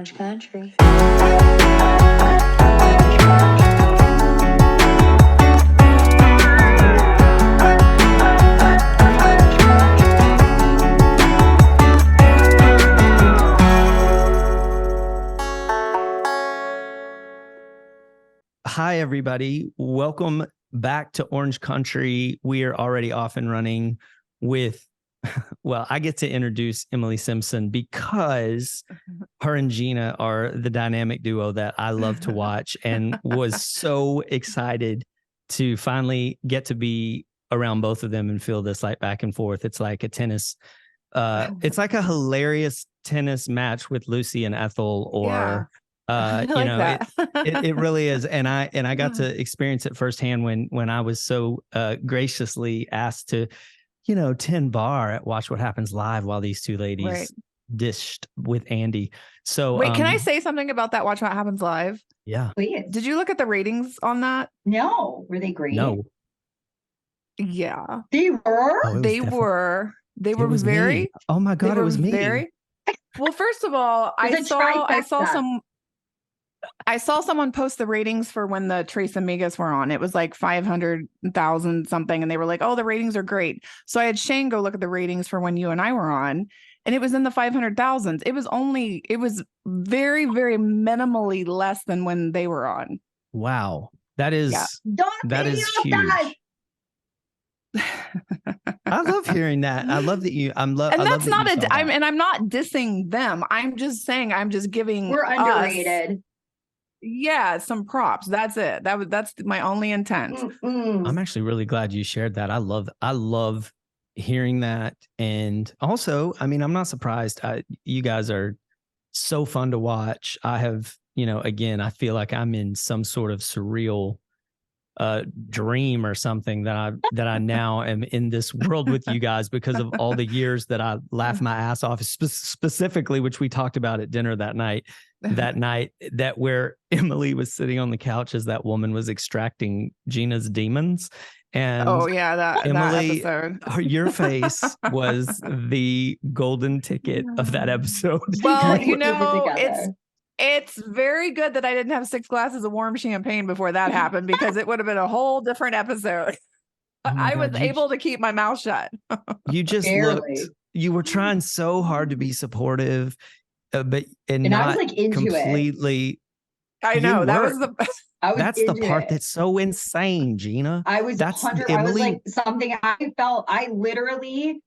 Orange Country. Hi, everybody. Welcome back to Orange Country. We are already off and running with, well, I get to introduce Emily Simpson because her and Gina are the dynamic duo that I love to watch and was so excited to finally get to be around both of them and feel this like back and forth. It's like a tennis, it's like a hilarious tennis match with Lucy and Ethel or... it really is. And I got to experience it firsthand when I was so graciously asked to, tend bar at Watch What Happens Live while these two ladies dished with Andy. So wait, can I say something about that Watch What Happens Live? Yeah. Please. Did you look at the ratings on that? No. Were they great? No. Yeah. They were? Oh, they were very me. Oh my God, it was me. Well, first of all, I saw someone post the ratings for when the Tres Amigas were on. It was like 500,000 something. And they were like, oh, the ratings are great. So I had Shane go look at the ratings for when you and I were on. And it was in the 500,000s. It was very, very minimally less than when they were on. Wow. That is huge. I love hearing that. I love that you. I'm not dissing them. I'm just saying. I'm just giving. We're underrated. Some props. That's it. That's my only intent. I'm actually really glad you shared that. I love hearing that. And also, I mean, I'm not surprised. You guys are so fun to watch. I have, again, I feel like I'm in some sort of surreal dream or something that I now am in this world with you guys because of all the years that I laughed my ass off, specifically, which we talked about at dinner that night that where Emily was sitting on the couch as that woman was extracting Gina's demons. And Emily, that episode. Your face was the golden ticket of that episode. Well, it's very good that I didn't have 6 glasses of warm champagne before that happened, because it would have been a whole different episode. I was able to keep my mouth shut. You just you were trying so hard to be supportive, but not I was like into completely. It. I know that's the part that's so insane, Gina. I was something I felt. I literally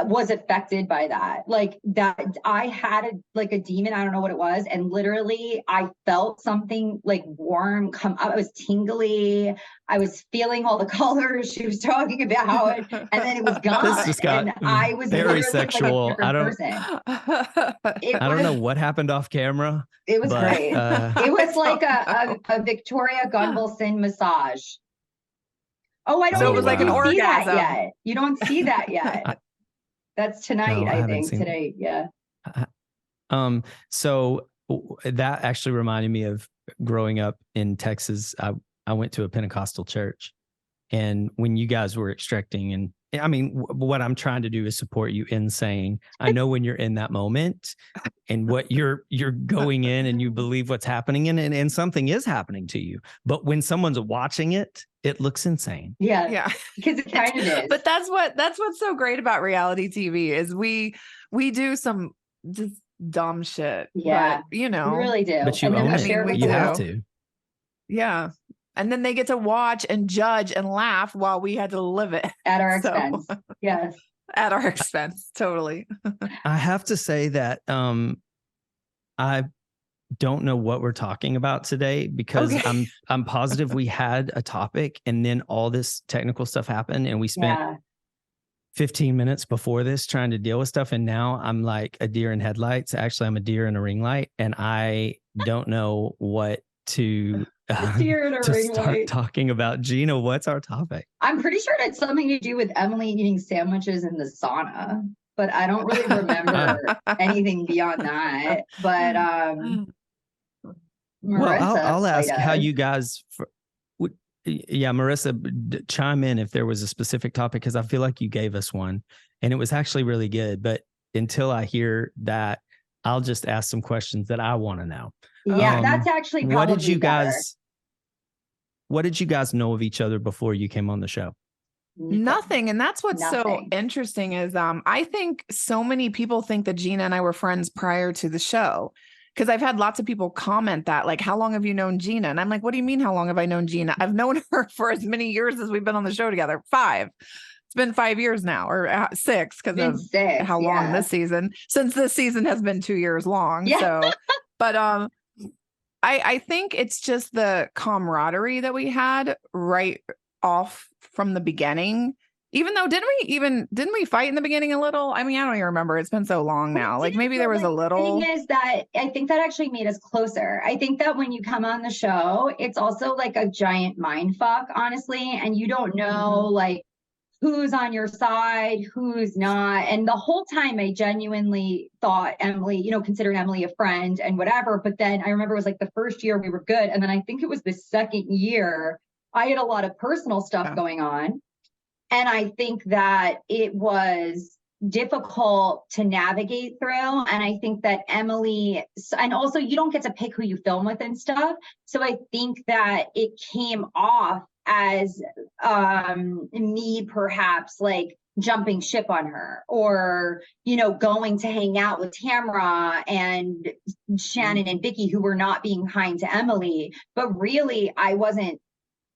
was affected by that. Like that I had a demon, I don't know what it was, and literally I felt something like warm come up. I was tingly, I was feeling all the colors she was talking about, and then it was gone. This just got I was very sexual. Like I don't know what happened off camera. It was great. It was like a Victoria Gunvalson massage. Oh, I don't so it was like an orgasm yet. You don't see that yet. That's tonight, I think. Today, yeah. So that actually reminded me of growing up in Texas. I went to a Pentecostal church, and when you guys were extracting, and I mean, what I'm trying to do is support you in saying, I know when you're in that moment and what you're going in and you believe what's happening and something is happening to you. But when someone's watching it, it looks insane. Yeah. Because it kind of is. But that's what's so great about reality TV is we do some just dumb shit. Yeah. But, we really do. But you have to. Yeah. And then they get to watch and judge and laugh while we had to live it. At our expense. Yes. At our expense. Totally. I have to say that I don't know what we're talking about today because I'm positive we had a topic and then all this technical stuff happened and we spent 15 minutes before this trying to deal with stuff. And now I'm like a deer in headlights. Actually, I'm a deer in a ring light and I don't know what to start talking about. Gina, what's our topic? I'm pretty sure it had something to do with Emily eating sandwiches in the sauna, but I don't really remember anything beyond that. But Marissa, I'll ask how you guys. Marissa, chime in if there was a specific topic because I feel like you gave us one, and it was actually really good. But until I hear that, I'll just ask some questions that I want to know. Yeah, that's actually probably what did you better. guys What did you guys know of each other before you came on the show? Nothing. And that's what's so Nothing. interesting is I think so many people think that Gina and I were friends prior to the show. Because I've had lots of people comment that, like, how long have you known Gina? And I'm like, what do you mean, how long have I known Gina? I've known her for as many years as we've been on the show together. 5. It's been 5 years now, or 6, because of 6, how long this season, since this season has been 2 years long. Yeah. So, but I think it's just the camaraderie that we had right off from the beginning. Even though didn't we fight in the beginning a little? I mean, I don't even remember. It's been so long now. Like maybe there was a little. The thing is that I think that actually made us closer. I think that when you come on the show, it's also like a giant mind fuck, honestly, and you don't know like who's on your side, who's not. And the whole time I genuinely thought Emily, you know, considered Emily a friend and whatever. But then I remember it was like the first year we were good. And then I think it was the second year I had a lot of personal stuff going on. And I think that it was difficult to navigate through. And I think that Emily, and also you don't get to pick who you film with and stuff. So I think that it came off as me perhaps like jumping ship on her, or, you know, going to hang out with Tamra and Shannon and Vicky, who were not being kind to Emily. But really, I wasn't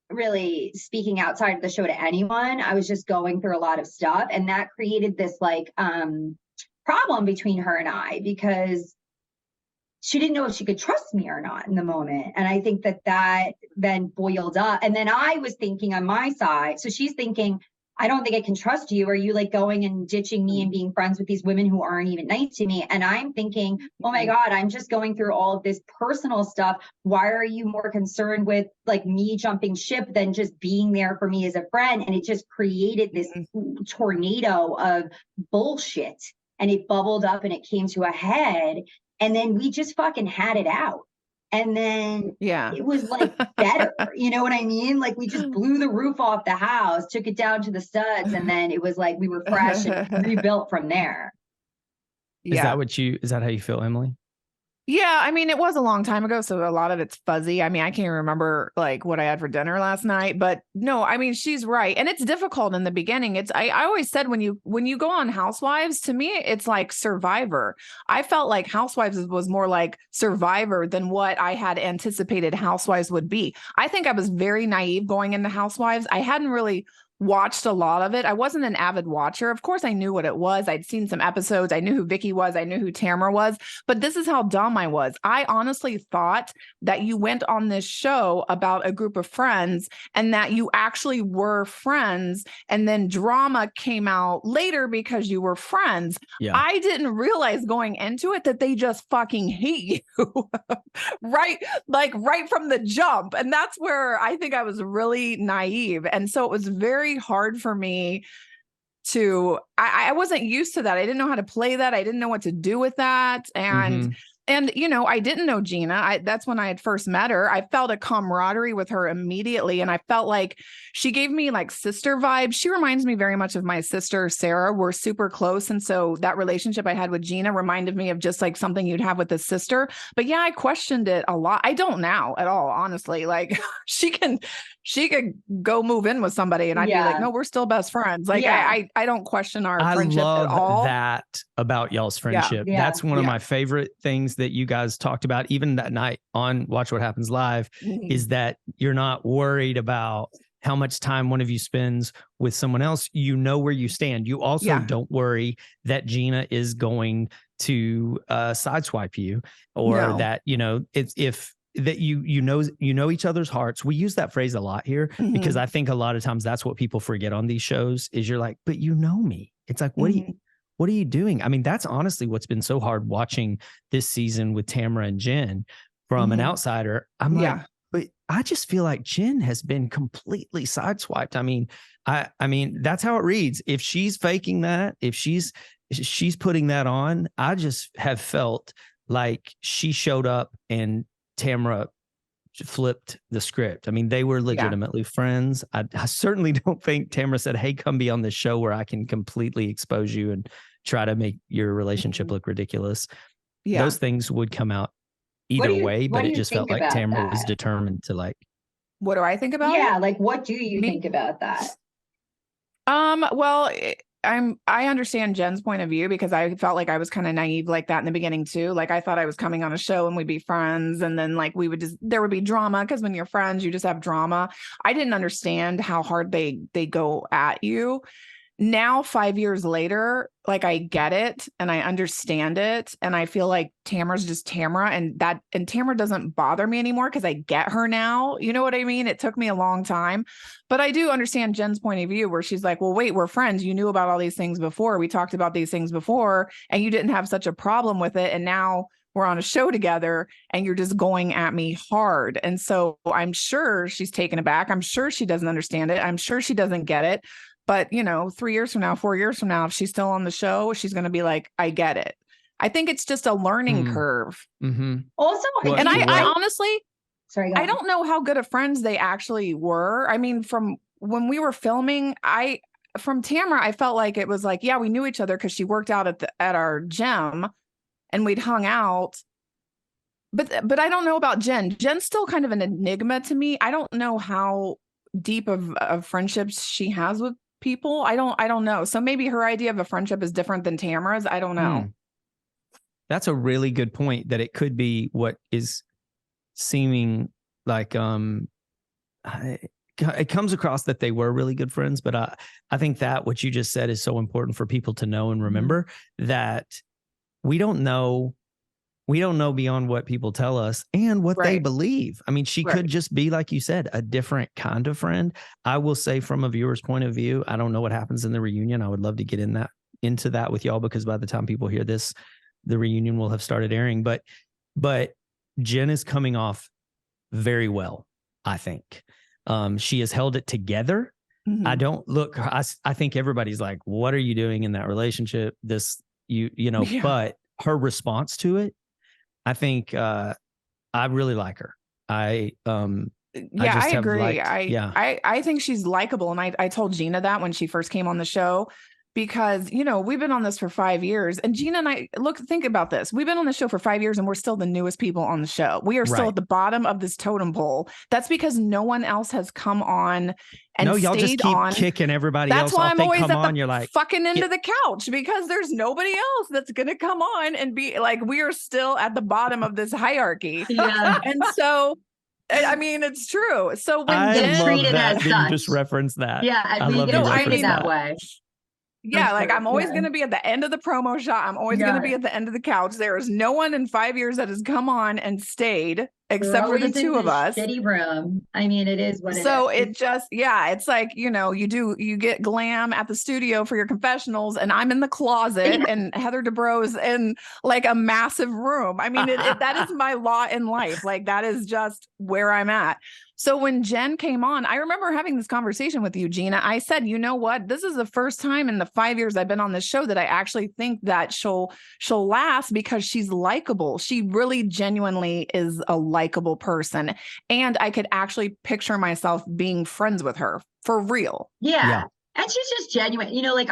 really speaking outside of the show to anyone. I was just going through a lot of stuff, and that created this like problem between her and I, because she didn't know if she could trust me or not in the moment. And I think that then boiled up. And then I was thinking on my side, so she's thinking, I don't think I can trust you. Are you like going and ditching me and being friends with these women who aren't even nice to me? And I'm thinking, oh my God, I'm just going through all of this personal stuff. Why are you more concerned with like me jumping ship than just being there for me as a friend? And it just created this tornado of bullshit, and it bubbled up and it came to a head. And then we just fucking had it out. And then it was like better, you know what I mean? Like we just blew the roof off the house, took it down to the studs, and then it was like we were fresh and rebuilt from there. Is that how you feel, Emily? Yeah, I mean, it was a long time ago, so a lot of it's fuzzy. I mean, I can't remember like what I had for dinner last night, but no, I mean, she's right. And it's difficult in the beginning. I always said when you go on Housewives, to me, it's like Survivor. I felt like Housewives was more like Survivor than what I had anticipated Housewives would be. I think I was very naive going into Housewives. I hadn't really watched a lot of it. I wasn't an avid watcher. Of course, I knew what it was. I'd seen some episodes. I knew who Vicky was. I knew who Tamra was. But this is how dumb I was. I honestly thought that you went on this show about a group of friends and that you actually were friends. And then drama came out later because you were friends. Yeah. I didn't realize going into it that they just fucking hate you. right from the jump. And that's where I think I was really naive. And so it was very hard for me to, I wasn't used to that. I didn't know how to play that. I didn't know what to do with that. And, you know, I didn't know Gina. That's when I had first met her. I felt a camaraderie with her immediately. And I felt like she gave me like sister vibes. She reminds me very much of my sister, Sarah. We're super close. And so that relationship I had with Gina reminded me of just like something you'd have with a sister. But yeah, I questioned it a lot. I don't now at all, honestly. Like she could go move in with somebody and I'd be like, no, we're still best friends. Like I don't question our friendship at all. I love that about y'all's friendship. Yeah. That's one of my favorite things that you guys talked about, even that night on Watch What Happens Live, is that you're not worried about how much time one of you spends with someone else. You know where you stand. You also don't worry that Gina is going to sideswipe you, or that, you know, that you know each other's hearts. We use that phrase a lot here because I think a lot of times that's what people forget on these shows is you're like, but you know me. It's like, what are you doing? I mean, that's honestly what's been so hard watching this season with Tamra and Jen from an outsider. I'm like, but I just feel like Jen has been completely sideswiped. I mean, that's how it reads. If she's faking that, if she's putting that on, I just have felt like she showed up and Tamra flipped the script. I mean, they were legitimately friends. I certainly don't think Tamra said, hey, come be on this show where I can completely expose you and try to make your relationship look ridiculous. Yeah. those things would come out either way, what but do it you just felt think like about Tamara was that? determined to like. What do I think about it? Yeah, like what do you Me- think about that? Well, I understand Jen's point of view because I felt like I was kind of naive like that in the beginning too. Like I thought I was coming on a show and we'd be friends, and then like there would be drama because when you're friends, you just have drama. I didn't understand how hard they go at you. Now 5 years later, like I get it and I understand it, and I feel like Tamara's just Tamara, and Tamara doesn't bother me anymore because I get her now. You know what I mean? It took me a long time, but I do understand Jen's point of view where she's like, well, wait, we're friends. You knew about all these things before. We talked about these things before and you didn't have such a problem with it. And now we're on a show together and you're just going at me hard. And so I'm sure she's taken aback. I'm sure she doesn't understand it. I'm sure she doesn't get it. But, 3 years from now, 4 years from now, if she's still on the show, she's going to be like, I get it. I think it's just a learning curve. Mm-hmm. Also, I honestly, sorry, I don't know how good of friends they actually were. I mean, from when we were filming, from Tamara, I felt like it was like, yeah, we knew each other because she worked out at our gym and we'd hung out. But I don't know about Jen. Jen's still kind of an enigma to me. I don't know how deep of friendships she has with people. I don't know. So maybe her idea of a friendship is different than Tamara's. I don't know. That's a really good point, that it could be what is seeming like it comes across that they were really good friends, but I think that what you just said is so important for people to know and remember, that we don't know beyond what people tell us and what they believe. I mean, she could just be, like you said, a different kind of friend. I will say, from a viewer's point of view, I don't know what happens in the reunion. I would love to get into that with y'all, because by the time people hear this, the reunion will have started airing. But Jen is coming off very well, I think. She has held it together. Mm-hmm. I think everybody's like, what are you doing in that relationship? But her response to it, I think I really like her. I agree. I think she's likable. And I told Gina that when she first came on the show, because, we've been on this for 5 years, and Gina and I think about this. We've been on the show for 5 years and we're still the newest people on the show. We are still at the bottom of this totem pole. That's because no one else has come on and y'all just keep kicking everybody else off. I'm always at you're like fucking into the couch, because there's nobody else that's going to come on and be like, we are still at the bottom of this hierarchy. Yeah. And so, I mean, it's true. So when I love treated that as you such. just referenced that. Yeah, I love treated that way. Yeah, like I'm always going to be at the end of the promo shot. I'm always going to be at the end of the couch. There is no one in 5 years that has come on and stayed except for the two of us. Shitty room. I mean, it is what it is. So it just, it's like, you get glam at the studio for your confessionals, and I'm in the closet, and Heather Dubrow's in like a massive room. I mean, that is my lot in life. Like, that is just where I'm at. So when Jen came on, I remember having this conversation with you, Gina. I said, you know what? This is the first time in the 5 years I've been on this show that I actually think that she'll last, because she's likable. She really genuinely is a likable person. And I could actually picture myself being friends with her for real. Yeah. And she's just genuine, you don't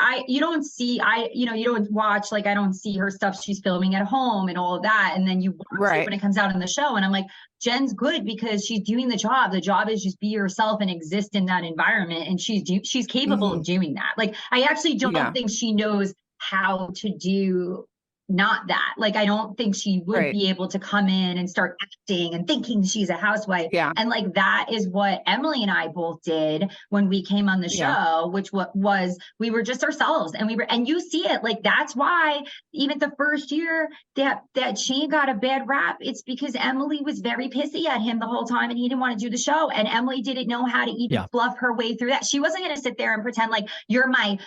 watch, like, I don't see her stuff she's filming at home and all of that. And then you watch it when it comes out in the show. And I'm like, Jen's good because she's doing the job. The job is just be yourself and exist in that environment. And she's capable of doing that. Like, I actually don't think she knows how to do not that. Like, I don't think she would be able to come in and start acting and thinking she's a housewife. Yeah. And like, that is what Emily and I both did when we came on the show, which was we were just ourselves, and you see it. Like, that's why even the first year that Shane got a bad rap, it's because Emily was very pissy at him the whole time and he didn't want to do the show. And Emily didn't know how to even fluff her way through that. She wasn't going to sit there and pretend like you're my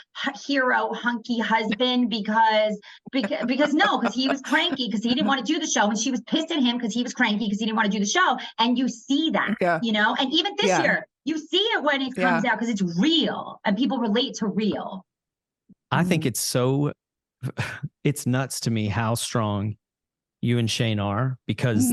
hero hunky husband because no, because he was cranky because he didn't want to do the show, and she was pissed at him because he was cranky because he didn't want to do the show. And you see that, and even this year, you see it when it comes out because it's real and people relate to real. I think it's nuts to me how strong you and Shane are, because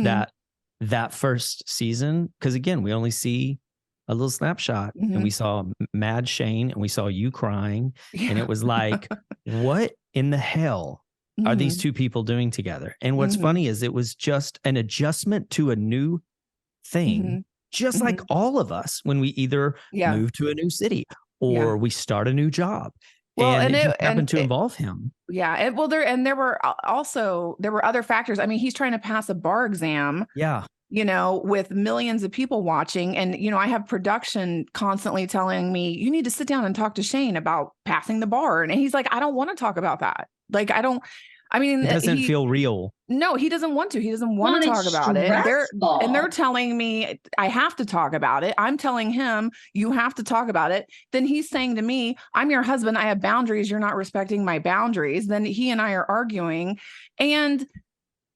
that first season, because again, we only see a little snapshot, and we saw mad Shane and we saw you crying, and it was like, what in the hell are these two people doing together? And what's funny is it was just an adjustment to a new thing, just like all of us when we either move to a new city or we start a new job. Well, and it just happened to involve him. Yeah. There were other factors. I mean, he's trying to pass a bar exam. Yeah. You know, with millions of people watching. And, you know, I have production constantly telling me, you need to sit down and talk to Shane about passing the bar. And he's like, I don't want to talk about that. Like, it doesn't feel real. No, he doesn't want to. He doesn't want to talk about it. They're telling me I have to talk about it. I'm telling him you have to talk about it. Then he's saying to me, I'm your husband. I have boundaries. You're not respecting my boundaries. Then he and I are arguing. And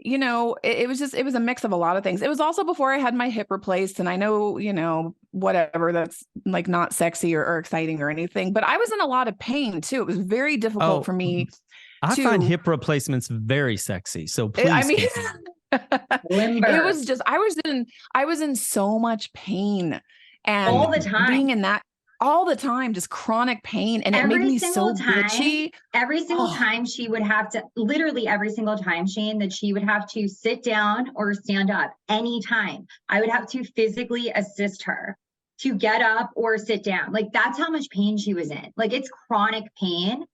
you know, it was a mix of a lot of things. It was also before I had my hip replaced. And I know, you know, whatever, that's like not sexy or exciting or anything, but I was in a lot of pain too. It was very difficult for me. I find hip replacements very sexy. So please. I mean, it was just, I was in so much pain and all the time being in that all the time, just chronic pain. And it made me so bitchy. Every single time she would have to, literally every single time, Shane, that she would have to sit down or stand up anytime, I would have to physically assist her to get up or sit down. Like, that's how much pain she was in. Like, it's chronic pain.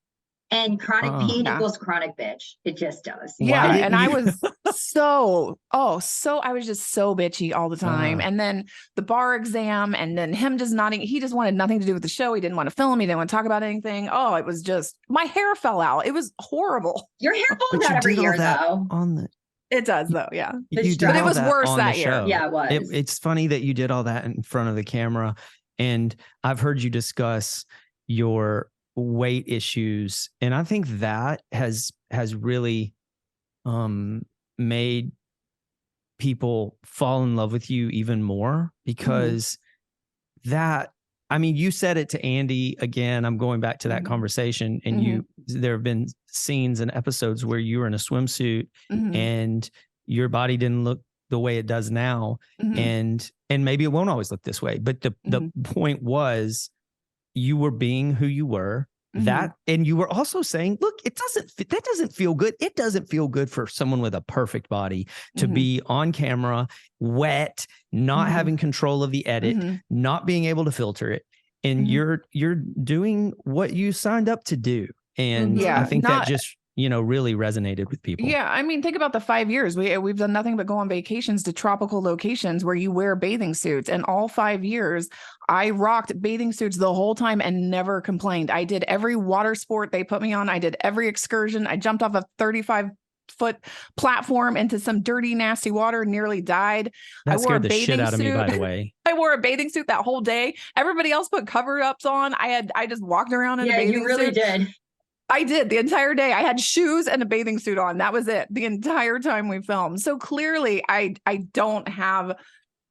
And chronic pain equals chronic bitch. It just does. Yeah. And I was I was just so bitchy all the time. And then the bar exam and then him just nodding. He just wanted nothing to do with the show. He didn't want to film. He didn't want to talk about anything. Oh, it was just, my hair fell out. It was horrible. Your hair falls out every year though. It does though. Yeah. But it was worse that year. Yeah, it was. It's funny that you did all that in front of the camera. And I've heard you discuss your weight issues, and I think that has really made people fall in love with you even more, because that, I mean, you said it to Andy. Again, I'm going back to that conversation, and there have been scenes and episodes where you were in a swimsuit and your body didn't look the way it does now, and maybe it won't always look this way, but the point was, you were being who you were, and you were also saying, look, that doesn't feel good. It doesn't feel good for someone with a perfect body to be on camera, wet, not having control of the edit, not being able to filter it. And you're doing what you signed up to do. And I think that just, you know, really resonated with people. Yeah. I mean, think about the 5 years. We've done nothing but go on vacations to tropical locations where you wear bathing suits. And all 5 years, I rocked bathing suits the whole time and never complained. I did every water sport they put me on. I did every excursion. I jumped off a 35-foot platform into some dirty, nasty water, nearly died. That scared the shit out of me, by the way. I wore a bathing suit that whole day. Everybody else put cover-ups on. I just walked around in a bathing suit. Yeah, you really did. I did the entire day. I had shoes and a bathing suit on. That was it the entire time we filmed. So clearly I don't have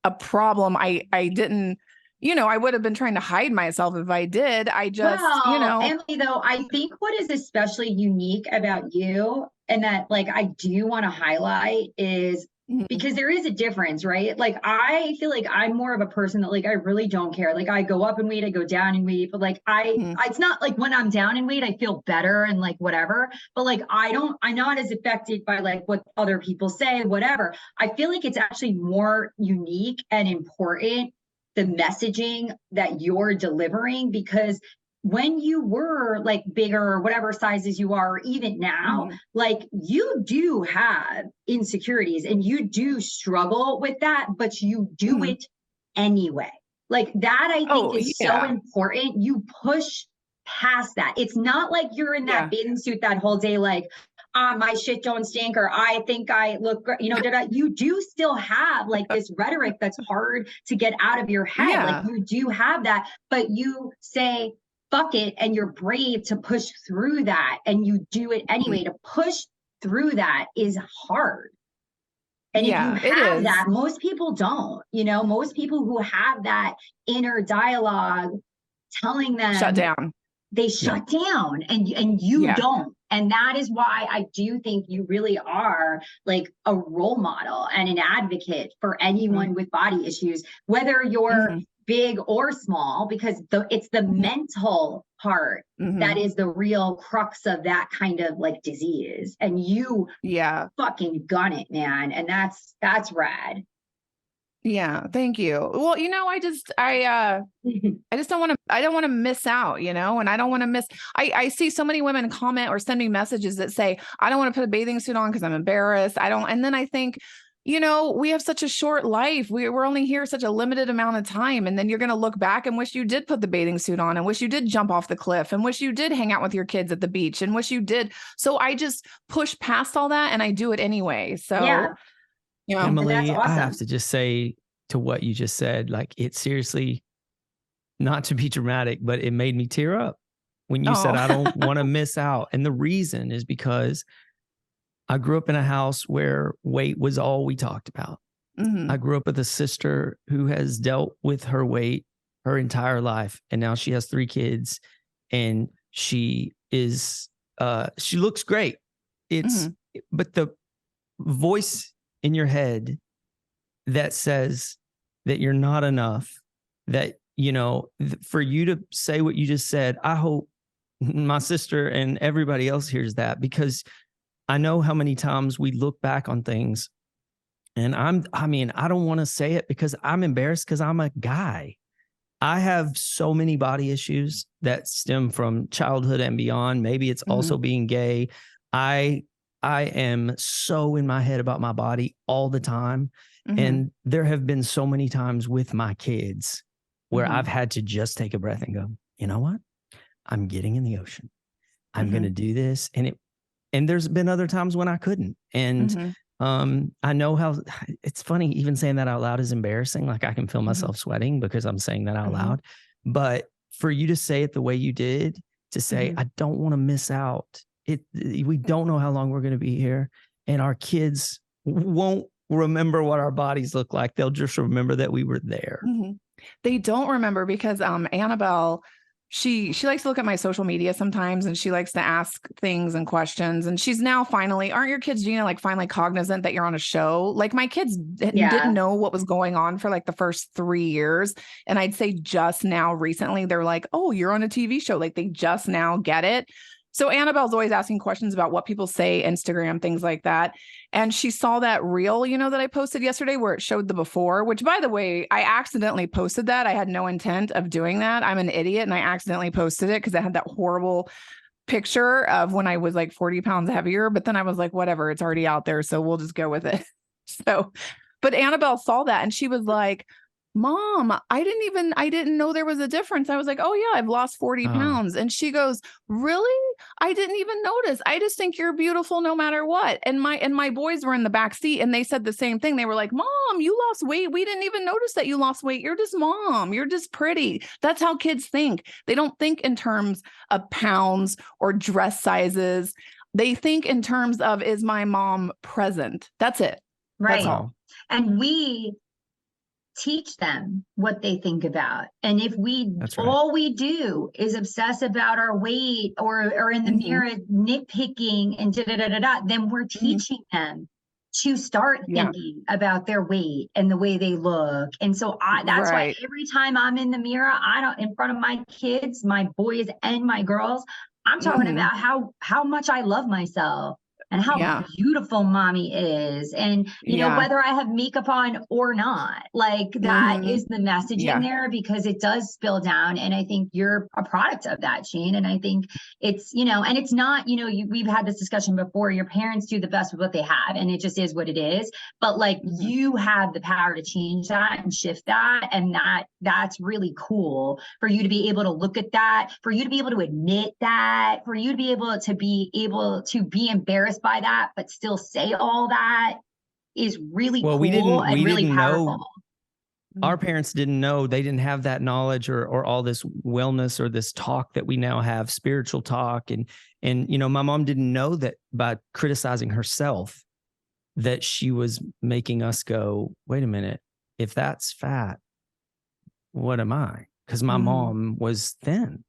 a problem. I didn't, you know, I would have been trying to hide myself if I did. I just, you know. Emily, though, I think what is especially unique about you, and that like I do want to highlight, is because there is a difference, right? Like, I feel like I'm more of a person that like, I really don't care. Like, I go up in weight, I go down in weight, but like, it's not like when I'm down in weight, I feel better and like whatever, but like, I'm not as affected by like what other people say, whatever. I feel like it's actually more unique and important, the messaging that you're delivering, because when you were like bigger or whatever sizes you are, or even now, like you do have insecurities and you do struggle with that, but you do it anyway. Like that, I think is so important. You push past that. It's not like you're in that bathing suit that whole day, like, my shit don't stink, or I think I look, you know, you do still have like this rhetoric that's hard to get out of your head. Yeah. Like you do have that, but you say, fuck it, and you're brave to push through that, and you do it anyway. To push through that is hard. And if you have that, most people don't, you know, most people who have that inner dialogue telling them shut down, they shut down, and you don't. And that is why I do think you really are like a role model and an advocate for anyone with body issues, whether you're big or small, because it's the mental part that is the real crux of that kind of like disease. And you fucking gun it, man. And that's rad. Yeah, thank you. Well, I just don't want to miss out, and I don't want to miss. I see so many women comment or send me messages that say, I don't want to put a bathing suit on because I'm embarrassed. And then I think, we have such a short life. We're only here such a limited amount of time. And then you're going to look back and wish you did put the bathing suit on, and wish you did jump off the cliff, and wish you did hang out with your kids at the beach, and wish you did. So I just push past all that and I do it anyway. So Emily, awesome. I have to just say to what you just said, like, it seriously, not to be dramatic, but it made me tear up when you said, I don't want to miss out. And the reason is because I grew up in a house where weight was all we talked about. I grew up with a sister who has dealt with her weight her entire life. And now she has 3 kids, and she looks great. But the voice in your head that says that you're not enough, that, for you to say what you just said, I hope my sister and everybody else hears that, because I know how many times we look back on things, and I don't want to say it because I'm embarrassed, because I'm a guy. I have so many body issues that stem from childhood and beyond. Maybe it's also being gay. I am so in my head about my body all the time. And there have been so many times with my kids where I've had to just take a breath and go, you know what? I'm getting in the ocean. I'm going to do this. And there's been other times when I couldn't. And I know how it's funny, even saying that out loud is embarrassing. Like, I can feel myself sweating because I'm saying that out loud. But for you to say it the way you did, to say, I don't want to miss out. We don't know how long we're going to be here, and our kids won't remember what our bodies look like. They'll just remember that we were there. They don't remember because Annabelle, she likes to look at my social media sometimes, and she likes to ask things and questions. And she's now finally, aren't your kids, Gina, like finally cognizant that you're on a show? Like, my kids didn't know what was going on for like the first 3 years. And I'd say just now recently, they're like, oh, you're on a TV show. Like, they just now get it. So Annabelle's always asking questions about what people say, Instagram, things like that. And she saw that reel, that I posted yesterday where it showed the before, which, by the way, I accidentally posted that. I had no intent of doing that. I'm an idiot. And I accidentally posted it because I had that horrible picture of when I was like 40 pounds heavier. But then I was like, whatever, it's already out there, so we'll just go with it. But Annabelle saw that and she was like, Mom, I didn't know there was a difference. I was like, oh yeah, I've lost 40 pounds. And she goes, really? I didn't even notice. I just think you're beautiful no matter what. And my boys were in the back seat and they said the same thing. They were like, Mom, you lost weight. We didn't even notice that you lost weight. You're just mom. You're just pretty. That's how kids think. They don't think in terms of pounds or dress sizes. They think in terms of, is my mom present? That's it. Right. That's all. And we teach them what they think about. And if all we do is obsess about our weight or in the mirror nitpicking and then we're teaching them to start thinking about their weight and the way they look. And so that's why every time I'm in the mirror, in front of my kids, my boys and my girls, I'm talking about how much I love myself and how beautiful mommy is. And, you know, whether I have makeup on or not, like that is the message in there, because it does spill down. And I think you're a product of that, Shane. And I think it's, you know, and it's not, you know, we've had this discussion before, your parents do the best with what they have and it just is what it is. But like you have the power to change that and shift that. And that's really cool for you to be able to look at that, for you to be able to admit that, for you to be able to be embarrassed by that, but still say all that is really cool and really powerful. Our parents didn't know. They didn't have that knowledge or all this wellness or this talk that we now have, spiritual talk. And, you know, my mom didn't know that by criticizing herself that she was making us go, wait a minute, if that's fat, what am I? Because my mom was thin.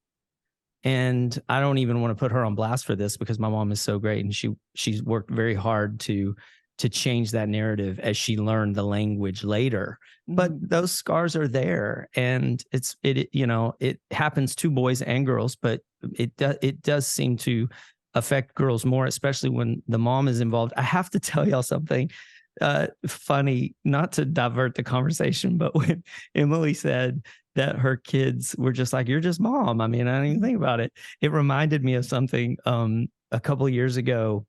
And I don't even want to put her on blast for this because my mom is so great and she's worked very hard to to change that narrative as she learned the language later. But those scars are there, and it happens to boys and girls, but it does seem to affect girls more, especially when the mom is involved. I have to tell y'all something funny, not to divert the conversation, but when Emily said that her kids were just like, you're just mom. I mean, I didn't even think about it. It reminded me of something a couple of years ago.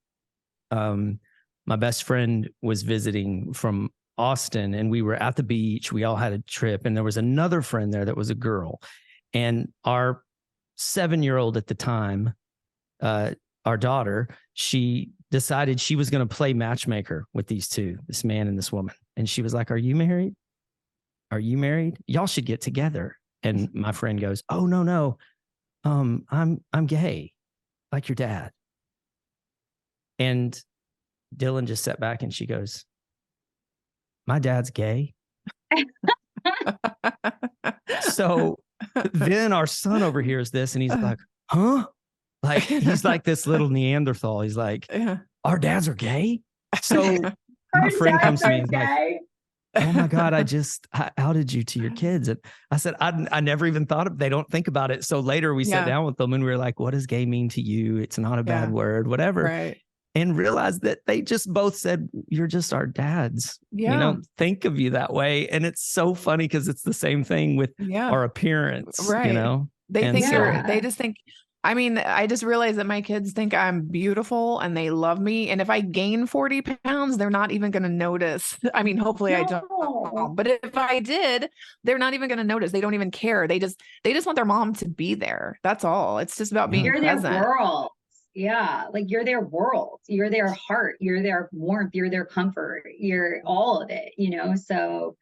My best friend was visiting from Austin, and we were at the beach. We all had a trip, and there was another friend there that was a girl. And our 7-year-old at the time, our daughter, she decided she was going to play matchmaker with these two, this man and this woman. And she was like, are you married? Are you married? Y'all should get together. And my friend goes, oh, no. I'm gay, like your dad. And Dylan just sat back and she goes, my dad's gay. So then our son overhears this and he's like, huh? Like, he's like this little Neanderthal. He's like, our dads are gay. So my friend comes to me and is like, oh my God, I outed you to your kids. And I said, I never even thought of, they don't think about it. So later we sat down with them and we were like, what does gay mean to you? It's not a bad word, whatever. Right. And realized that they just both said, you're just our dads. Yeah. You know, think of you that way. And it's so funny because it's the same thing with our appearance, right. You know? They think they just think, I mean, I just realized that my kids think I'm beautiful and they love me. And if I gain 40 pounds, they're not even going to notice. I mean, hopefully I don't. But if I did, they're not even going to notice. They don't even care. They just want their mom to be there. That's all. It's just about being present. Their world. Yeah. Like, you're their world. You're their heart. You're their warmth. You're their comfort. You're all of it, you know? So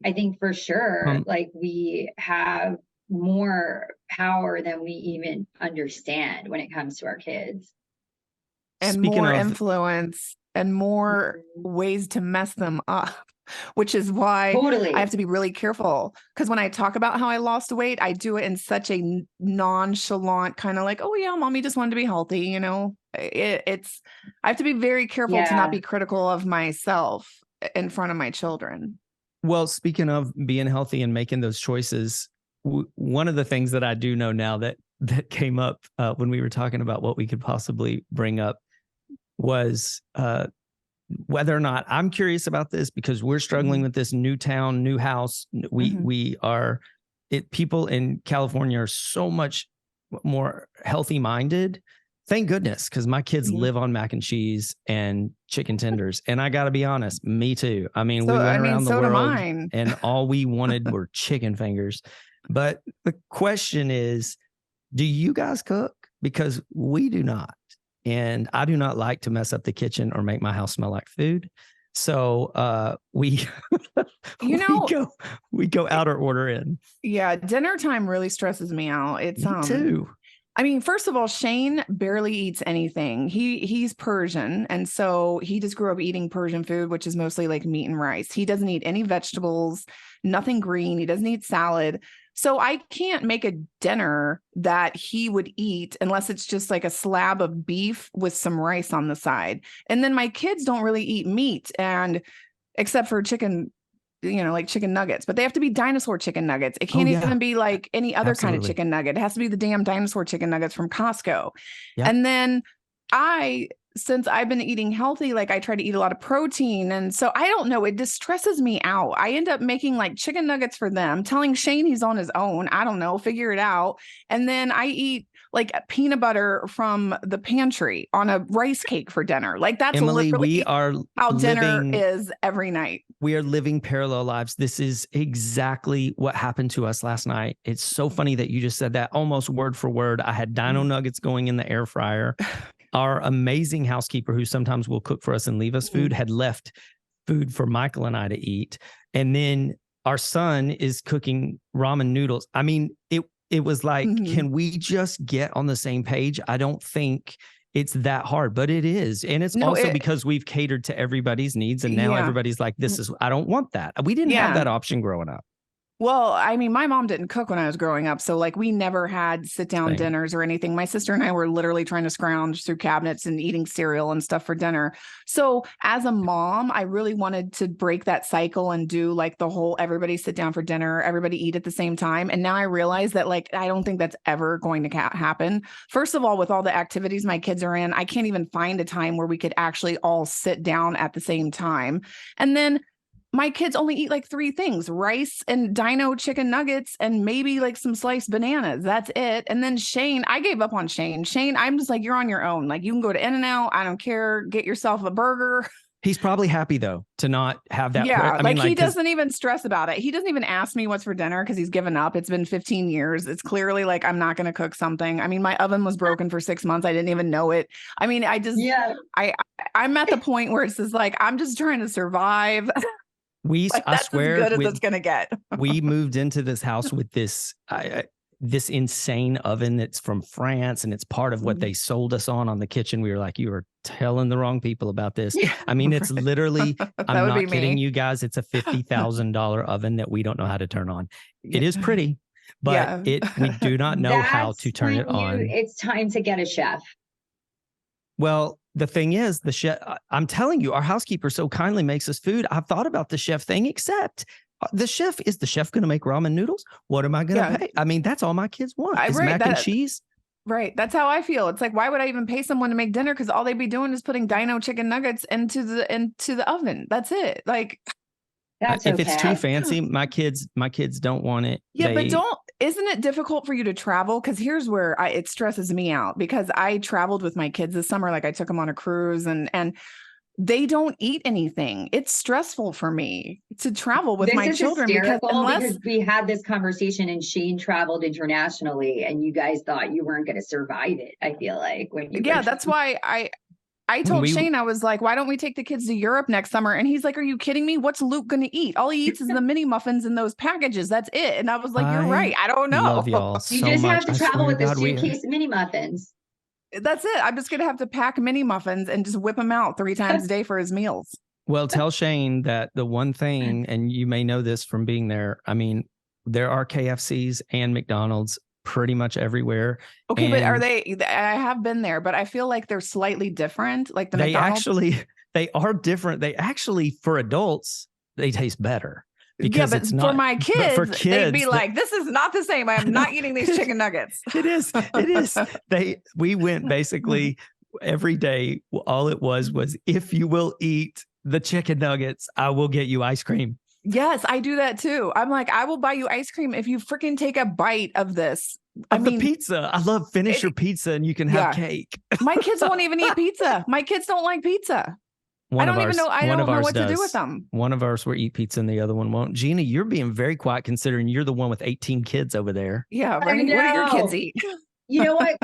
I think for sure, like, we have more power than we even understand when it comes to our kids. And Speaking more of influence and more ways to mess them up, which is why I have to be really careful. Because when I talk about how I lost weight, I do it in such a nonchalant kind of like, oh yeah, mommy just wanted to be healthy. You know, I have to be very careful to not be critical of myself in front of my children. Well, speaking of being healthy and making those choices, one of the things that I do know now that came up when we were talking about what we could possibly bring up was whether or not, I'm curious about this because we're struggling with this new town, new house. We are, people in California are so much more healthy minded. Thank goodness, because my kids live on mac and cheese and chicken tenders. And I got to be honest, me too. I mean, we went around the world and all we wanted were chicken fingers. But the question is, do you guys cook? Because we do not. And I do not like to mess up the kitchen or make my house smell like food. So we go out or order in. Yeah, dinner time really stresses me out. It's me too. I mean, first of all, Shane barely eats anything. He's Persian, and so he just grew up eating Persian food, which is mostly like meat and rice. He doesn't eat any vegetables, nothing green. He doesn't eat salad. So I can't make a dinner that he would eat unless it's just like a slab of beef with some rice on the side. And then my kids don't really eat meat, and except for chicken, you know, like chicken nuggets, but they have to be dinosaur chicken nuggets. It can't even be like any other kind of chicken nugget. It has to be the damn dinosaur chicken nuggets from Costco. Yep. And then since I've been eating healthy, like I try to eat a lot of protein. And so I don't know, it just stresses me out. I end up making like chicken nuggets for them, telling Shane he's on his own. I don't know, figure it out. And then I eat like peanut butter from the pantry on a rice cake for dinner. Like that's Emily, we are how dinner is every night. We are living parallel lives. This is exactly what happened to us last night. It's so funny that you just said that almost word for word. I had dino nuggets going in the air fryer. Our amazing housekeeper, who sometimes will cook for us and leave us food, had left food for Michael and I to eat. And then our son is cooking ramen noodles. I mean, it was like, can we just get on the same page? I don't think it's that hard, but it is. And it's because we've catered to everybody's needs. And now everybody's like, I don't want that. We didn't have that option growing up. Well, I mean, my mom didn't cook when I was growing up. So like we never had sit down Same. dinners or anything. My sister and I were literally trying to scrounge through cabinets and eating cereal and stuff for dinner. So as a mom, I really wanted to break that cycle and do like the whole everybody sit down for dinner, everybody eat at the same time. And now I realize that like I don't think that's ever going to happen. First of all, with all the activities my kids are in, I can't even find a time where we could actually all sit down at the same time. And then my kids only eat like 3 things: rice and dino chicken nuggets and maybe like some sliced bananas. That's it. And then Shane, I gave up on Shane. Shane, I'm just like, you're on your own. Like you can go to In-N-Out. I don't care. Get yourself a burger. He's probably happy though to not have that. Yeah. I mean, he doesn't even stress about it. He doesn't even ask me what's for dinner because he's given up. It's been 15 years. It's clearly like, I'm not going to cook something. I mean, my oven was broken for 6 months. I didn't even know it. I mean, I'm at the point where it's just like, I'm just trying to survive. Like, I swear, as good as it's gonna get. We moved into this house with this this insane oven that's from France, and it's part of what they sold us on the kitchen. We were like, you are telling the wrong people about this. Yeah, I mean, it's literally, I'm not kidding me. you guys. It's a $50,000 oven that we don't know how to turn on. It is pretty, but we do not know how to turn it on. It's time to get a chef. Well, the thing is, the chef, I'm telling you, our housekeeper so kindly makes us food. I've thought about the chef thing, except the chef going to make ramen noodles? What am I going to pay? I mean, that's all my kids want is mac and cheese. Right. That's how I feel. It's like, why would I even pay someone to make dinner? Because all they'd be doing is putting dino chicken nuggets into the oven. That's it. Like, if it's too fancy, my kids don't want it. Yeah, but isn't it difficult for you to travel? Because here's where it stresses me out, because I traveled with my kids this summer. Like I took them on a cruise and they don't eat anything. It's stressful for me to travel with my children because we had this conversation and Shane traveled internationally and you guys thought you weren't going to survive it. I feel like that's why I told Shane, I was like, why don't we take the kids to Europe next summer? And he's like, are you kidding me? What's Luke going to eat? All he eats is the mini muffins in those packages. That's it. And I was like, you're right. I don't know. Love y'all so you just much. have to travel with a suitcase of mini muffins. That's it. I'm just going to have to pack mini muffins and just whip them out 3 times a day for his meals. Well, tell Shane that the one thing, and you may know this from being there, I mean, there are KFCs and McDonald's pretty much everywhere. Okay, but I have been there, but I feel like they're slightly different. Like they are different. They actually, for adults, they taste better. Because but for my kids, they'd be like, this is not the same. I am not eating these chicken nuggets. It is. We went basically every day. All it was if you will eat the chicken nuggets, I will get you ice cream. Yes, I do that too. I'm like, I will buy you ice cream if you freaking take a bite of this. The pizza. I love finish your pizza and you can have cake. My kids won't even eat pizza. My kids don't like pizza. I don't know what to do with them. One of ours will eat pizza and the other one won't. Gina, you're being very quiet considering you're the one with 18 kids over there. Yeah, right. What do your kids eat? You know what?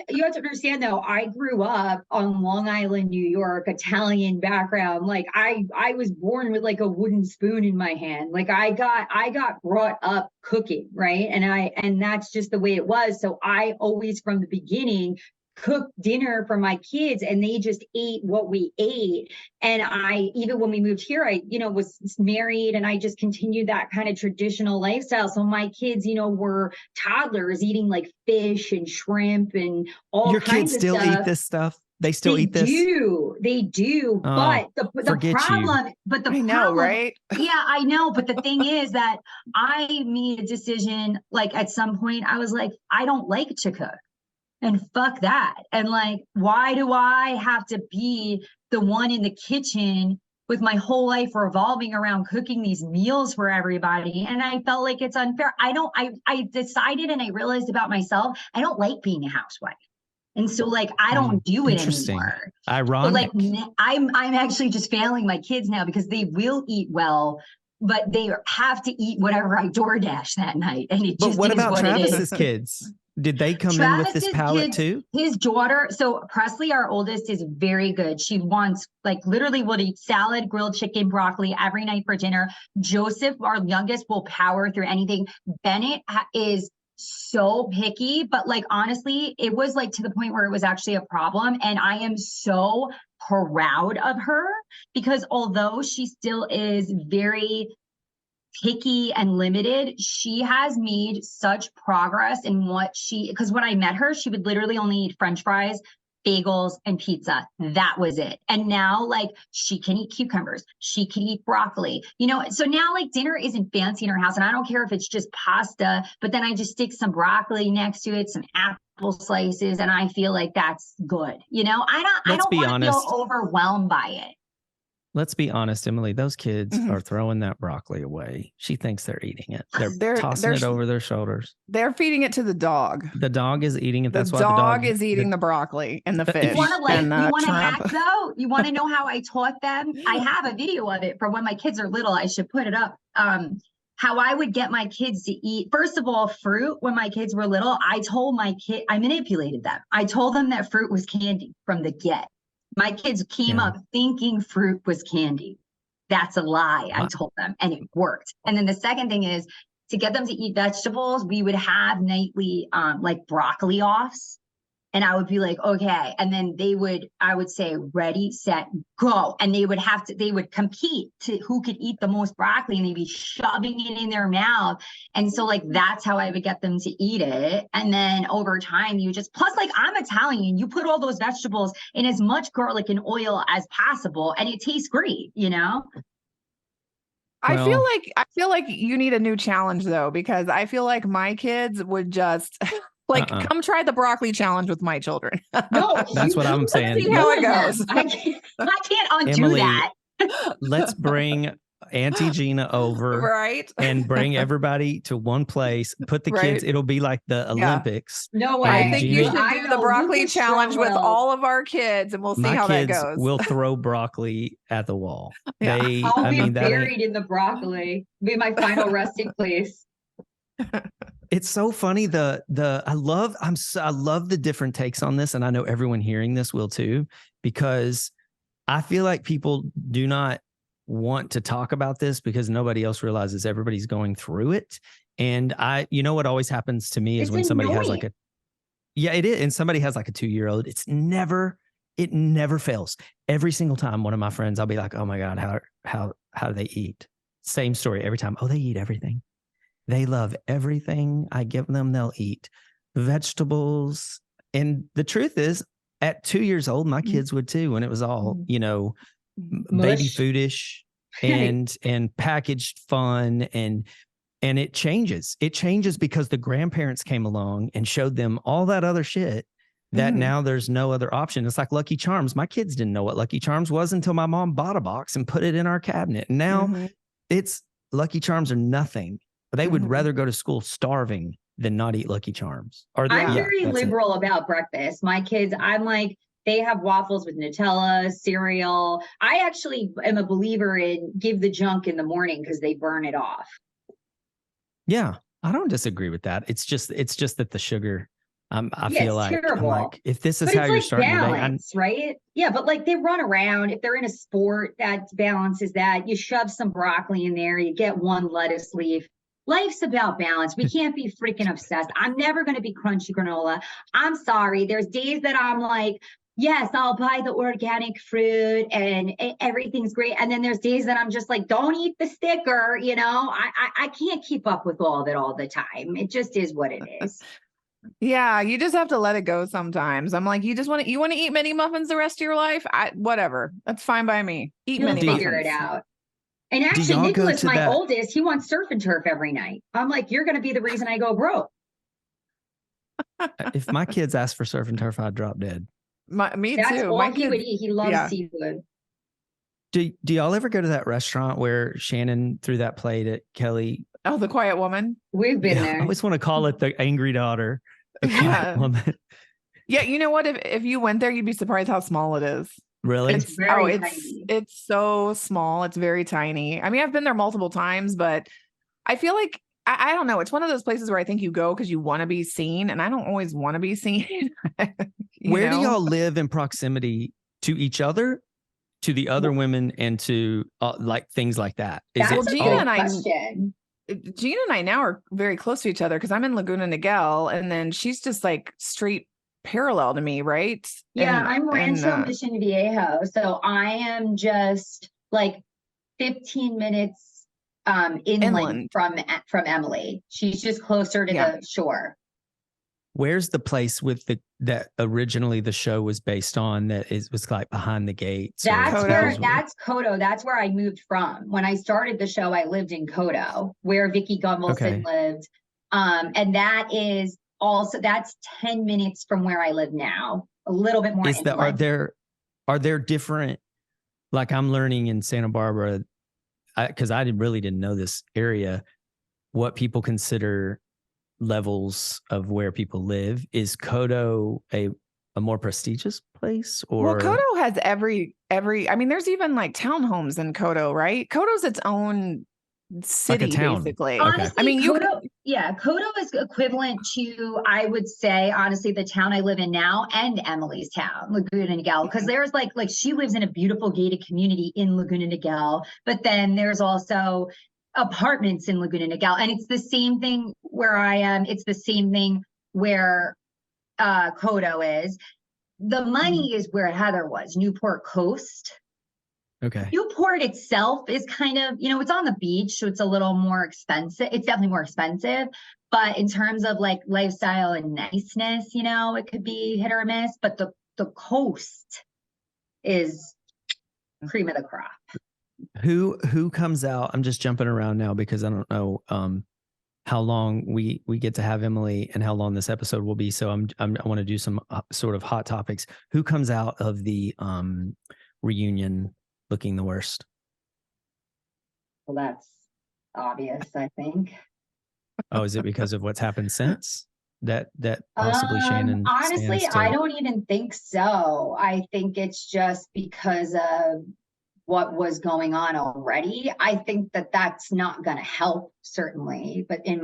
You have to understand though, I grew up on Long Island, New York, Italian background. Like I was born with like a wooden spoon in my hand. Like I got brought up cooking, right? And that's just the way it was. So I always from the beginning cooked dinner for my kids and they just ate what we ate. And even when we moved here, I was married and I just continued that kind of traditional lifestyle. So my kids, were toddlers eating like fish and shrimp and all your kinds kids still eat this stuff. They still eat this. They do. But the problem, I know, right? Yeah, I know. But the thing is that I made a decision, like at some point I was like, I don't like to cook. And fuck that. And like, why do I have to be the one in the kitchen with my whole life revolving around cooking these meals for everybody? And I felt like it's unfair. I decided and I realized about myself, I don't like being a housewife. And so like, I don't do it anymore. Ironic. So like, I'm actually just failing my kids now because they will eat well, but they have to eat whatever I DoorDash that night. And it just what about Travis's kids? Did they come in with this palate too? His daughter, so Presley, our oldest, is very good. She wants, like, literally will eat salad, grilled chicken, broccoli every night for dinner. Joseph, our youngest, will power through anything. Bennett is so picky, but like, honestly, it was like to the point where it was actually a problem. And I am so proud of her because although she still is very picky and limited, she has made such progress in because when I met her, she would literally only eat French fries, bagels, and pizza. That was it. And now, like, she can eat cucumbers, she can eat broccoli, so now, like, dinner isn't fancy in her house, and I don't care if it's just pasta, but then I just stick some broccoli next to it, some apple slices, and I feel like that's good. I don't want to feel overwhelmed by it. Let's be honest, Emily, those kids are throwing that broccoli away. She thinks they're eating it. They're tossing it over their shoulders. They're feeding it to the dog. The dog is eating it. That's the why the dog is eating the broccoli and the fish. You want to hack though? You want to know how I taught them? I have a video of it from when my kids are little. I should put it up. How I would get my kids to eat, first of all, fruit. When my kids were little, I manipulated them. I told them that fruit was candy from the get. My kids came up thinking fruit was candy. That's a lie. I told them, and it worked. And then the second thing is to get them to eat vegetables. We would have nightly, like broccoli offs. And I would be like, okay. And then I would say, ready, set, go. And they would compete to who could eat the most broccoli, and they'd be shoving it in their mouth. And so, like, that's how I would get them to eat it. And then over time, plus, like, I'm Italian, you put all those vegetables in as much garlic and oil as possible, and it tastes great, I feel like you need a new challenge though, because I feel like my kids would just come try the broccoli challenge with my children. No, that's what I'm saying. See how it goes. I can't undo Emily, that. Let's bring Auntie Gina over, right? And bring everybody to one place. Put the kids. It'll be like the Olympics. No way. I think you should do the broccoli challenge with all of our kids, and we'll see how that goes. We'll throw broccoli at the wall. Yeah. I'll be buried in the broccoli. Be my final resting place. It's so funny. I love the different takes on this, and I know everyone hearing this will too, because I feel like people do not want to talk about this because nobody else realizes everybody's going through it. And what always happens to me is when somebody has it is, and somebody has like a 2-year-old, it never fails. Every single time one of my friends, I'll be like, oh my God, how do they eat? Same story every time. Oh, they eat everything. They love everything I give them. They'll eat vegetables. And the truth is, at 2 years old, my kids would too, when it was all, baby foodish and packaged fun. And it changes. It changes because the grandparents came along and showed them all that other shit that now there's no other option. It's like Lucky Charms. My kids didn't know what Lucky Charms was until my mom bought a box and put it in our cabinet. And now it's Lucky Charms are nothing. They would rather go to school starving than not eat Lucky Charms. I'm very liberal about breakfast. My kids, I'm like, they have waffles with Nutella, cereal. I actually am a believer in give the junk in the morning because they burn it off. Yeah, I don't disagree with that. It's just that the sugar, I feel like, terrible. I'm like, if this is how you're starting balance, your day, right? Yeah, but like they run around. If they're in a sport, that balances that. You shove some broccoli in there, you get one lettuce leaf. Life's about balance. We can't be freaking obsessed. I'm never going to be crunchy granola. I'm sorry. There's days that I'm like, yes, I'll buy the organic fruit and everything's great. And then there's days that I'm just like, don't eat the sticker. I can't keep up with all of it all the time. It just is what it is. Yeah, you just have to let it go sometimes. I'm like, you want to eat mini muffins the rest of your life? Whatever. That's fine by me. You'll mini muffins. Figure it out. And actually, Nicholas, my oldest, he wants surf and turf every night. I'm like, you're going to be the reason I go broke. If my kids asked for surf and turf, I'd drop dead. Me That's too. all he would eat. He loves seafood. Do y'all ever go to that restaurant where Shannon threw that plate at Kelly? Oh, the quiet woman. We've been there. I always want to call it the angry daughter. Quiet woman. Yeah, you know what? If you went there, you'd be surprised how small it is. Really? It's so small. It's very tiny. I mean, I've been there multiple times, but I feel like I don't know. It's one of those places where I think you go because you want to be seen, and I don't always want to be seen. Where do y'all live in proximity to each other, to the other women, and to like things like that? Gina and I now are very close to each other because I'm in Laguna Niguel, and then she's just like street parallel to me, right? Yeah, I'm Rancho Mission Viejo, so I am just like 15 minutes inland from Emily. She's just closer to the shore. Where's the place with that originally the show was based on that was like behind the gates? That's Kodo. That's where I moved from. When I started the show, I lived in Kodo, where Vicki Gunvalson lived. And that's 10 minutes from where I live now. A little bit more. Are there different, like I'm learning in Santa Barbara, because I really didn't know this area, what people consider levels of where people live. Is Kodo a more prestigious place? Or well, Kodo has every I mean, there's even like townhomes in Kodo, right? Kodo's its own city, like a town. Basically. Honestly, I mean, Kodo is equivalent to, I would say, honestly, the town I live in now and Emily's town, Laguna Niguel, because there's like she lives in a beautiful gated community in Laguna Niguel, but then there's also apartments in Laguna Niguel, and it's the same thing where I am. It's the same thing where Kodo is. The money is where Heather was, Newport Coast. Okay. Newport itself is kind of, it's on the beach, so it's a little more expensive. It's definitely more expensive, but in terms of like lifestyle and niceness, it could be hit or miss, but the coast is cream of the crop. Who comes out? I'm just jumping around now because I don't know how long we get to have Emily and how long this episode will be. So I want to do some sort of hot topics. Who comes out of the reunion looking the worst? Well, that's obvious, I think. Oh, is it because of what's happened since that possibly Shannon? Honestly, I don't even think so. I think it's just because of what was going on already. I think that's not going to help, certainly. But and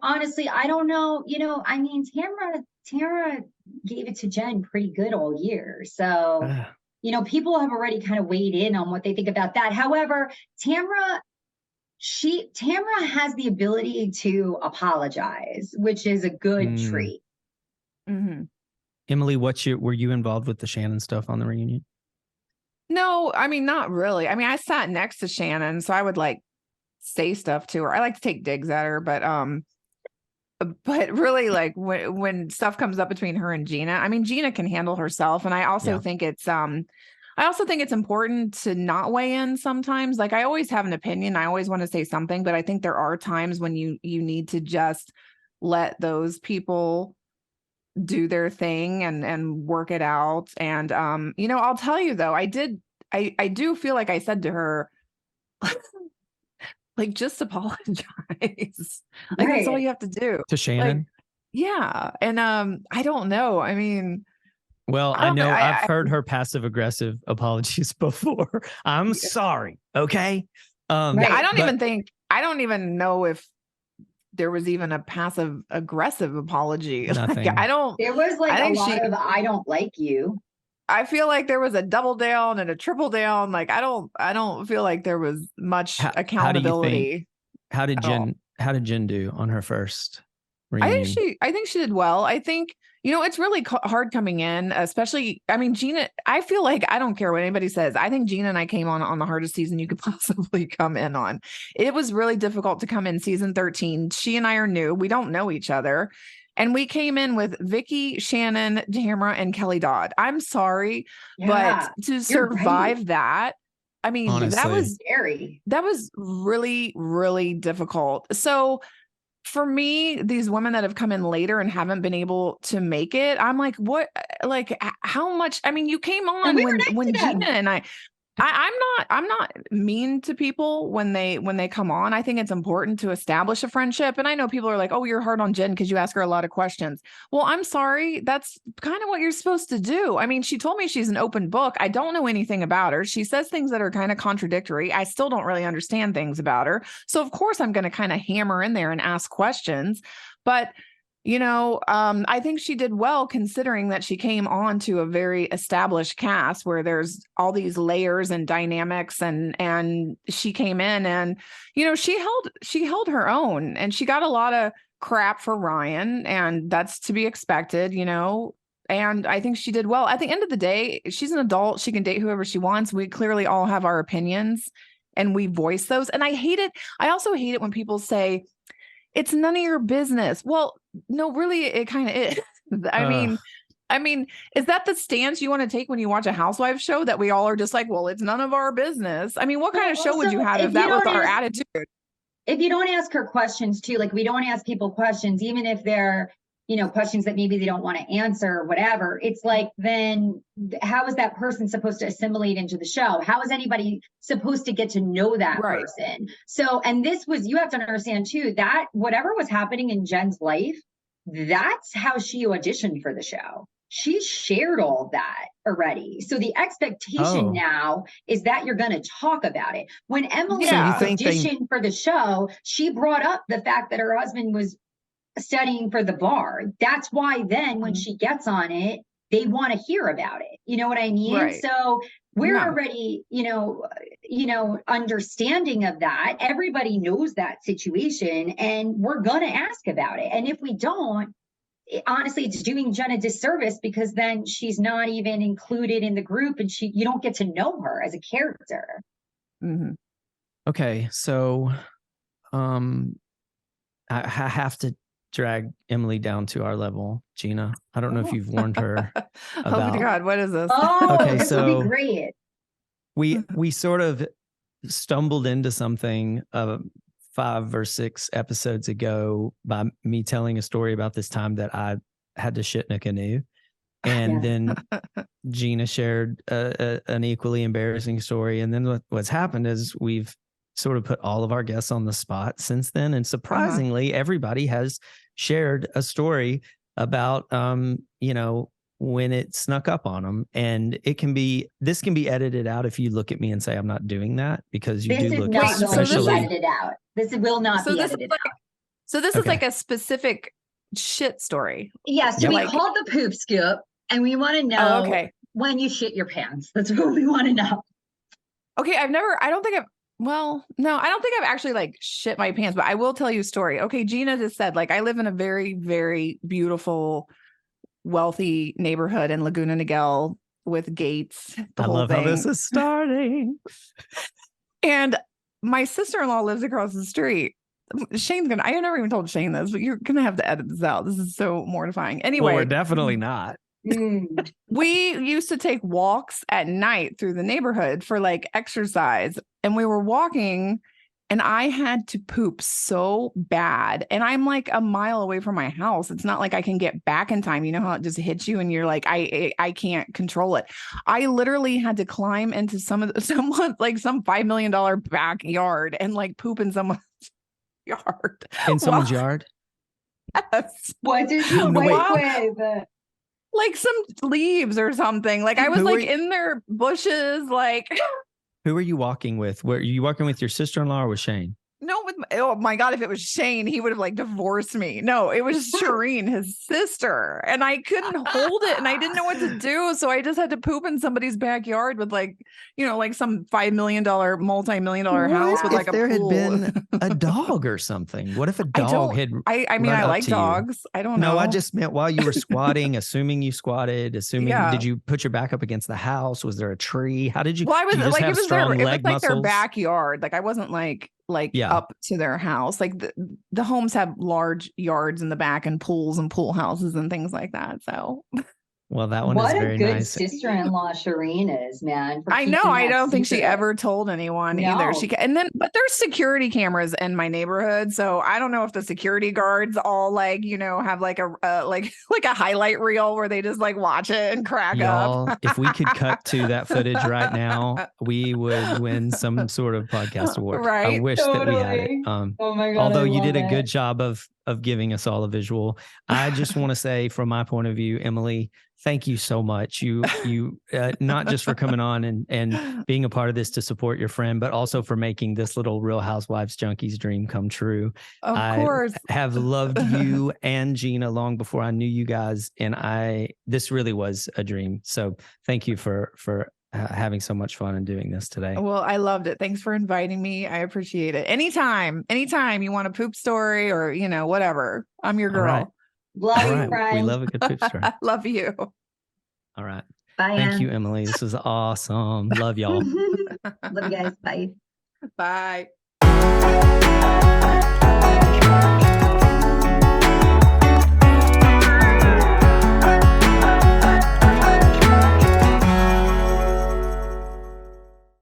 honestly, I don't know. I mean, Tamara gave it to Jen pretty good all year, so. People have already kind of weighed in on what they think about that. However, Tamara has the ability to apologize, which is a good trait. Mm-hmm. Emily, were you involved with the Shannon stuff on the reunion? No, I mean, not really. I mean, I sat next to Shannon, so I would like say stuff to her. I like to take digs at her, but really, like when stuff comes up between her and Gina, I mean, Gina can handle herself. And I also think it's important to not weigh in sometimes. Like I always have an opinion. I always want to say something, but I think there are times when you need to just let those people do their thing and work it out. And, I'll tell you though, I do feel like I said to her, like, just apologize. Like that's all you have to do. To Shannon? Like, yeah. And I don't know. I mean, well, I know I've heard her passive aggressive apologies before. I'm sorry. Okay. I don't even know if there was even a passive aggressive apology. Nothing. Like, there was like a lot of I don't like you. I feel like there was a double down and a triple down. Like I don't feel like there was much accountability. How did Jen do on her first reunion? I think she did well. I think, it's really hard coming in, especially, I mean, Gina, I feel like, I don't care what anybody says. I think Gina and I came on the hardest season you could possibly come in on. It was really difficult to come in season 13. She and I are new. We don't know each other. And we came in with Vicki, Shannon, Tamara, and Kelly Dodd. I'm sorry, but to survive that, I mean, honestly, that was scary. That was really, really difficult. So for me, these women that have come in later and haven't been able to make it, I'm like, what, like how much, I mean, you came on when Gina and I'm not mean to people when they come on. I think it's important to establish a friendship. And I know people are like, oh, you're hard on Jen because you ask her a lot of questions. Well, I'm sorry. That's kind of what you're supposed to do. I mean, she told me she's an open book. I don't know anything about her. She says things that are kind of contradictory. I still don't really understand things about her. So of course I'm going to kind of hammer in there and ask questions. But I think she did well considering that she came on to a very established cast where there's all these layers and dynamics and she came in and, she held her own and she got a lot of crap for Ryan and that's to be expected, and I think she did well. At the end of the day, she's an adult. She can date whoever she wants. We clearly all have our opinions. and we voice those. And I hate it. I also hate it when people say it's none of your business. Well, no, really, it kind of is. I mean, is that the stance you want to take when you watch a housewives show, that we all are just like, well, it's none of our business? I mean, what kind of show would you have if that was our attitude? If you don't ask her questions too, like we don't ask people questions, even if they're, questions that maybe they don't want to answer or whatever, it's like, then how is that person supposed to assimilate into the show? How is anybody supposed to get to know that person? So, and you have to understand too, that whatever was happening in Jen's life, that's how she auditioned for the show. She shared all of that already. So the expectation now is that you're going to talk about it. When Emily auditioned for the show, she brought up the fact that her husband was studying for the bar. That's why then when she gets on it, they want to hear about it. You know what I mean? Right. So we're already, understanding of that. Everybody knows that situation, and we're going to ask about it. And if we don't, honestly, it's doing Jen a disservice, because then she's not even included in the group, and you don't get to know her as a character. Mm-hmm. Okay. So, I have to drag Emily down to our level. Gina, I don't know if you've warned her about... Oh my God, what is this? Okay, this would be great. We sort of stumbled into something 5 or 6 episodes ago by me telling a story about this time that I had to shit in a canoe. And then Gina shared an equally embarrassing story. And then what's happened is we've sort of put all of our guests on the spot since then. And surprisingly, everybody has shared a story about, when it snuck up on them. And this can be edited out if you look at me and say I'm not doing that, because you do look especially edited out. This will not be edited out. So this is like a specific shit story. Yes. Yeah, so we called the poop scoop, and we want to know when you shit your pants. That's what we want to know. Okay. I don't think I've actually like shit my pants, but I will tell you a story. Okay. Gina just said, like, I live in a very, very beautiful, wealthy neighborhood in Laguna Niguel with gates. I love how this is starting. And my sister-in-law lives across the street. I never even told Shane this, but you're going to have to edit this out. This is so mortifying. Anyway. Well, we're definitely not. We used to take walks at night through the neighborhood for like exercise, and we were walking, and I had to poop so bad. And I'm like a mile away from my house. It's not like I can get back in time. You know how it just hits you and you're like, I can't control it. I literally had to climb into some $5 million backyard and like poop in someone's yard. In someone's yard? Yes. What did you wait? Like some leaves or something. Like I was like in their bushes, like. Who are you walking with? Were you walking with your sister-in-law or with Shane? No, oh my God, if it was Shane, he would have like divorced me. No, it was Shireen, his sister. And I couldn't hold it, and I didn't know what to do. So I just had to poop in somebody's backyard with like some $5 million, multi-million-dollar house with like a pool. If there had been a dog or something. What if a dog had I mean, I like dogs. I don't know. No, I just meant while you were squatting, assuming you squatted, did you put your back up against the house? Was there a tree? How did you? Well, I was like, it was like muscles? their backyard. Like I wasn't like up to their house. Like the homes have large yards in the back and pools and pool houses and things like that. So well, that one is very nice. What a good sister-in-law Shireen is, man. I know. I don't think she ever told anyone either. But there's security cameras in my neighborhood, so I don't know if the security guards all have like a highlight reel where they just like watch it and crack up. If we could cut to that footage right now, we would win some sort of podcast award. Right? I wish that we had it. Oh my God! Although you did a good job of giving us all a visual. I just want to say, from my point of view, Emily, thank you so much. You not just for coming on and being a part of this to support your friend, but also for making this little Real Housewives Junkies dream come true. Of course. I have loved you and Gina long before I knew you guys, and this really was a dream. So thank you for having so much fun and doing this today. Well, I loved it. Thanks for inviting me. I appreciate it. Anytime you want a poop story or, whatever, I'm your girl. Right. Love you, friend. We love a good poop story. Love you. All right. Bye. Thank you, Emily. This was awesome. Love y'all. Love you guys. Bye. Bye.